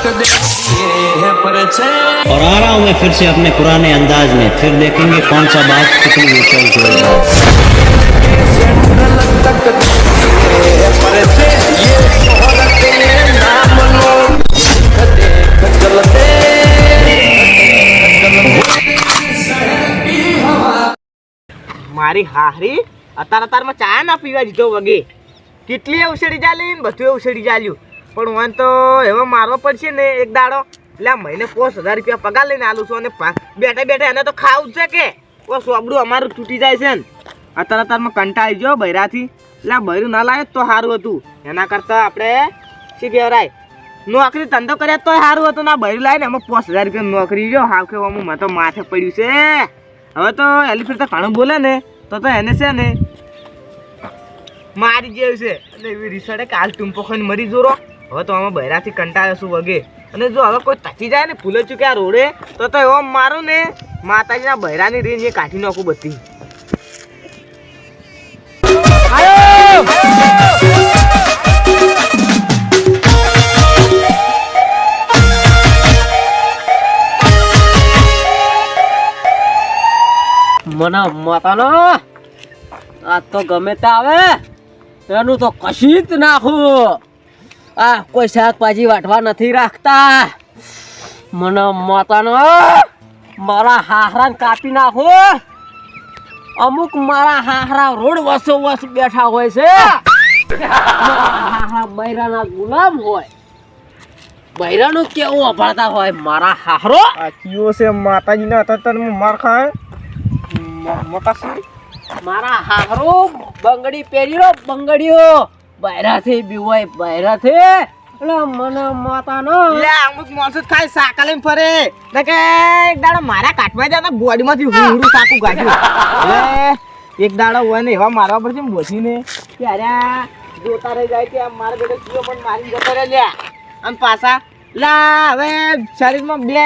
और आ रहा हूँ मैं फिर से अपने पुराने अंदाज में, फिर देखेंगे कौन सा बात कितनी ऊंचाई जोड़ता है। મારી હાહરી અત્યારમાં ચા ના પીવા દીધો વગે કેટલી ઉછળી ચાલી ને બધું ઉછળી ચાલ્યું પણ વાન તો એવો મારવો પડશે ને એક દાડો એટલે મહિને 5000 રૂપિયા પગાર લઈને આલું છું અને બેઠા બેઠા એને તો ખાવું જ છે કે ઓ સોબડું અમારું તૂટી જાય છે ને અત્યારમાં કંટાળી ગયો બૈરાથી એટલે બૈરું ના લાવે તો સારું હતું એના કરતાં આપણે શું કહેવાય નોકરી ધંધો કર્યા તો સારું હતું ના બૈરું લાવે ને એમાં 5000 રૂપિયા નોકરી જો હાવ કે મને તો માથે પડ્યું છે હવે તો એલિફેન્ટ તો ઘણું બોલે ને તો એને છે ને મારી જેવું છે અને એવી રીસડે કાલ ટૂંપો ખાઈને મરી જોરો હવે તો આમાં બહેરાથી કંટાળે છું વગે અને જો હવે કોઈ તચી જાય ને ભૂલે ચૂક્યા રોડે તો એવો મારું ને માતાજીના બહેરાની રેન્જ એ કાઢી નાખું બધી મને માતાનો આ તો ગમે તે આવે એનું તો કશી જ નાખું આ કોઈ શાકભાજી વાટવા નથી રાખતા મને માતાનો મારા હાહરાને કાપી નાખો અમુક મારા હાહરા રોડ વસો વસ બેઠા હોય છે હાહરા બૈરાના ગુલામ હોય બૈરાનું કેવું અભાળતા હોય મારા હાહરો આ કયો છે માતાજીના અત્યારમાં માર ખાય મારા હાહરો બંગડી પહેરીરો બંગડીઓ બૈરાથી બીવાય બૈરાથી એટલે મને માતાનો લે અમુક માણસો ખાય સાકા લઈને ફરે ને કે એક દાડો મારા કાટમાં જાય ને બોડીમાંથી હુંડું સાકું ગાડ્યું એટલે એક દાડો હોય ને એવા મારવા પડશે ને બોધીને કે અરે જોતા રહી જાય કે મારા બેટો કીયો પણ મારી જતો રહે લ્યા અને પાછા લા હવે શરીરમાં બે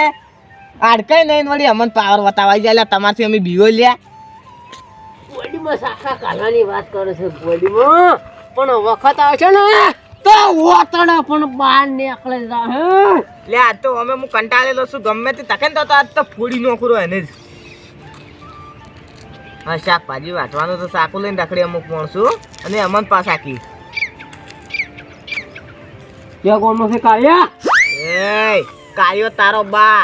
આડકાઈ નહીં વળી અમને પાવર બતાવાઈ જાય તમારથી અમે બીવો લ્યા બોડીમાં સાખા કાઢવાની વાત કરે છે બોડીમાં પણ વખત આવે છે ને તો ઓતડા પણ બહાર નીકળે જાય લે આ તો અમે હું કંટાળેલો છું ગમે તે તકે ને તો આજ તો ફોડી નોખરો એને જ હા શાકભાજી વાટવાનું તો સાકું લઈને રખડી અમુક માણશું અને અમન પાછા કી ક્યાં કોણનો છે કાળિયા એ કાયો તારો બા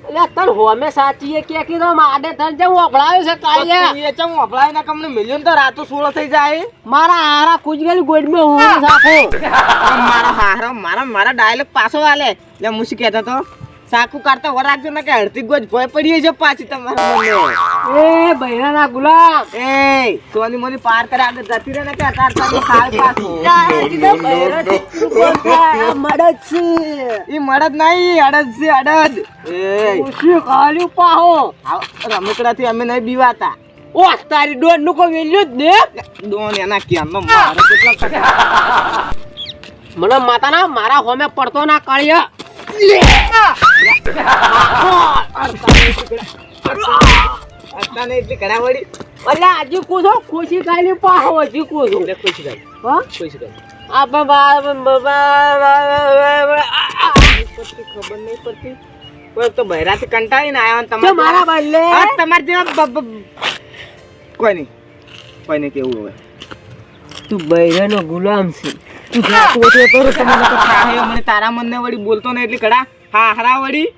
એટલે તર હોમે સાચીએ કે કીધો માડે તર જે ઓભળાયો છે કાળિયા એ ચમ ઓભળાય ના કમને મિલિયન તો રાતો 16 થઈ જાય મારા હારા કુજગેલી ગોડમાં હું સાખો મારા ડાયલોગ પાછો આલે એટલે મુસી કહેતો તો સાકુ કાઢતા વર રાખજો ને કે હળતી ગોજ ભય પડીએ છે પાછી તમારા મને એ બૈરાના ગુલામ એ સોની મોની પાર કરે આગળ જતી રહે ને કે અતાર તમે ખાલ પાછું મડદ છે ઈ મડદ નહીં અડદ છે અડદ એ ખુશી ખાલી પાહો રમકડાથી અમે નહીં બીવાતા ઓ તારી ડોન નું કોઈ વેલ્યુ જ ને ડોન એના કેમનો મારે કેટલા મને માતાના મારા હોમે પડતો ના કાળિયા ખુશી ખાલી પાહો હજી કુછો ખુશી થાય હા ખુશી થાય આ ખબર નહીં પડતી કોઈ તો બહેરાથી કંટાળીને આવ્યા મારા બદલે તમારે જેવા કોઈ નહીં કેવું હવે તું બૈરાનો ગુલામ છે મને તારા મનને વળી બોલતો ને એટલી કડા હા હરા વળી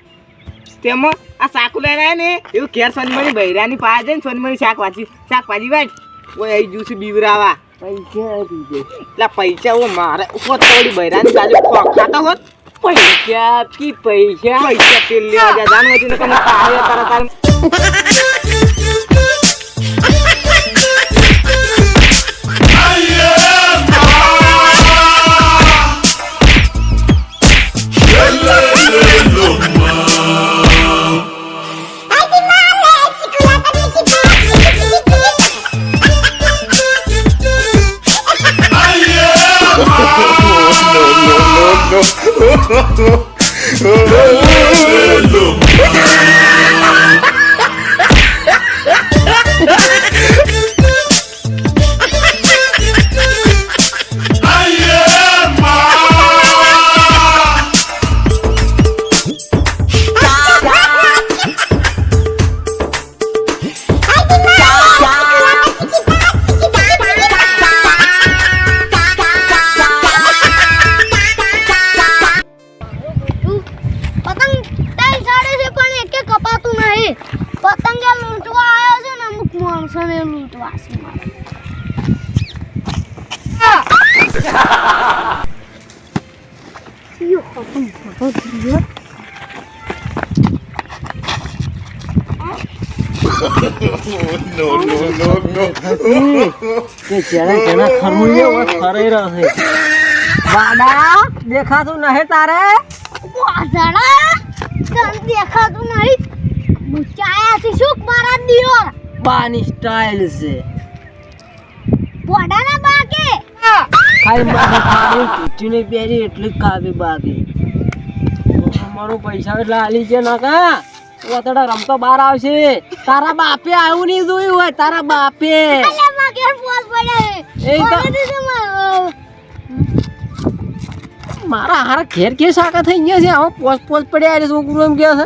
તેમાં આ શાકુ લઈને આવ્યા ને એવું ઘેર સોનમણી બૈરાની પાસે જઈને સોનમણી શાકભાજી વાટ ઓય અહીં જ્યુસી બીવરાવા પૈસા દીધે એટલે પૈસા ઓ મારે હોત તો વળી બૈરાની બાજુ ખાતા હોત પૈસા તેલ લેવા જા જાણવું હતું ને તમે તારા કે જેને જેને ખરવું છે હવે ખરાઈ રહ્યો છે. વાડા દેખાતું નહે તારે? વાસણા તને દેખાતું નહીં. મુચાયા છે શું મારા દિયોર બાની સ્ટાઇલ છે. પોડાના બાકે ખાલી માથે ખાલી પીઠીને પહેરી એટલી જ કાપી બાકી. અમારો પૈસા એટલે આલી છે ના કા ઓતડા રમતો બહાર આવશે. તારા બાપે આવું નહીં જોયું હોય. તારા બાપે અલે માં ઘેર પોસ પડે એ તો- પોસ દીધું માં. મારા હારા ઘેર કે શાકા થઈ ગયા છે. આમાં પોસ પોસ પડ્યા એટલે છોકરું એમ કે છે.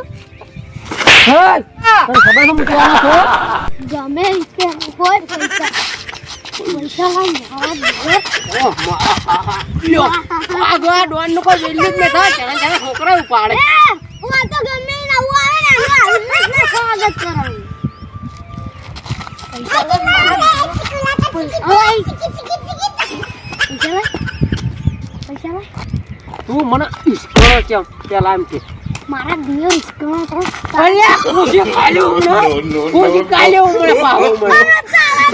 હે તને ખબર છે હું કહેવાનો છું? ગમે તે કોઈ પૈસા પૈસા લઈ મારા દિયોર. ઓહ લ્યો આ ગોયા ડોન નો કોઈ વેલ્યુ જ ન થાય. જણા જણા છોકરા ઉપાડે. હું તો ગમે ના હું આવે ને હું સ્વાગત કરાવું. પૈસા લઈ મારા પૈસા લઈ તું મને ઈશ્વર કેમ પેલા એમ કે મારા દિયોર ઇસ્કોનો તો અલ્યા ખુશી કાલ્યો ને ખુશી કાલ્યો મને પાવો મને મારા તારા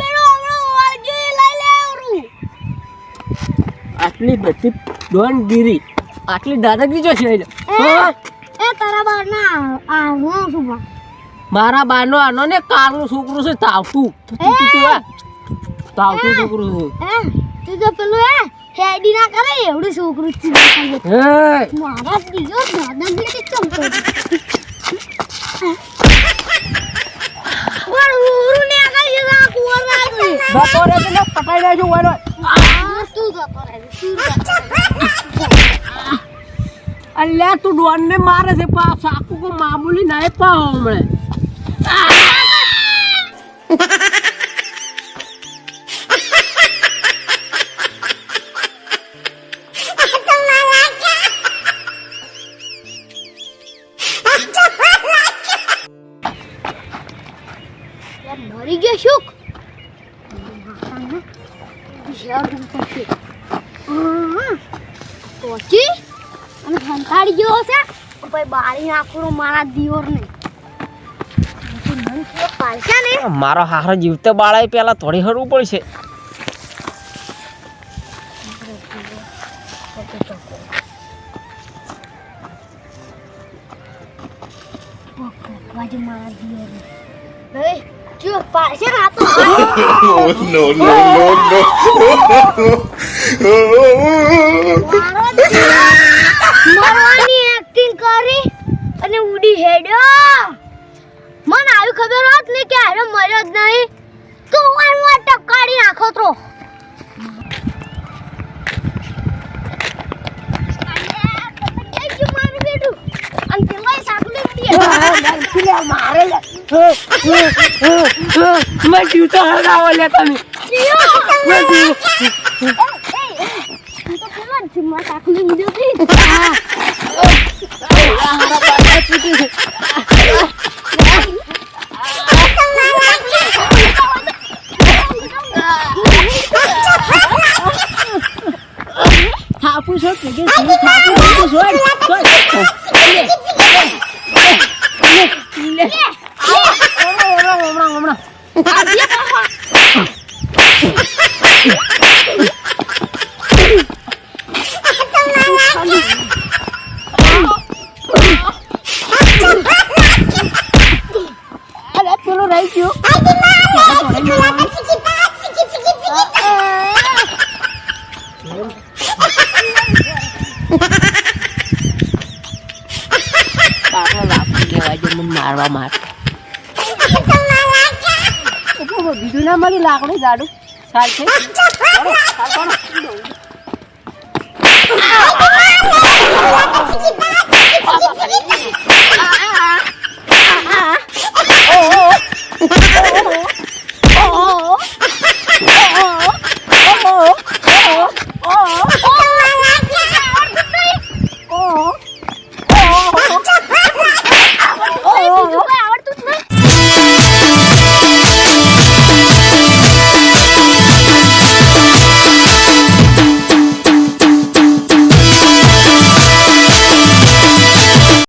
પેલો હમણો વાળજી લઈ લેવરું. આટલી બધી ડોનગીરી આટલી દાદાગીરી જો છે હા? એ તારા બારના આ હું શું બા મારા બાનો આનો ને કાળનું છોકરું છે તાવતું તાવતું છોકરું છે. તું તો પેલું હેડી ના કરે એવડું છોકરું છે હે મારા દીજો દાદાગીરી ચમકો ઓર ઉરુ ને આગળ જરા કુવર લાગી બપોરે તને પટાઈ દેજો ઓલો તું જતો રહે તું જતો રહે. અલ્યા તું ડોન ને મારે છે પા સાકુ કો મામૂલી નહીં પાવ હમણે યાર મરી ગયો શુક પહોંચી અને સંતાડી ગયો છે પછી બાળી નાખું મારા દિયોરને પાલશે ને મારો હારો જીવતે બાળાય પેલા થોડી હરવું પડશે. બાજુ મારા દિયોરને હવે જો પાલશે ને આ તો મારો દિયોર મરવાની એક્ટિંગ કરી અને ઉડી હેડ્યો. મને આવી ખબર હોત ને કે આરે મર્યો જ નહીં તો હું ટપકાડી નાખો તો. મેં જીવતો હરાવો લે તમે થાપુ છો કે થાપુ છો પેલો રહી ગયો મારવા માટે બીજું ના મળી લાકડું જાડું સાલ છે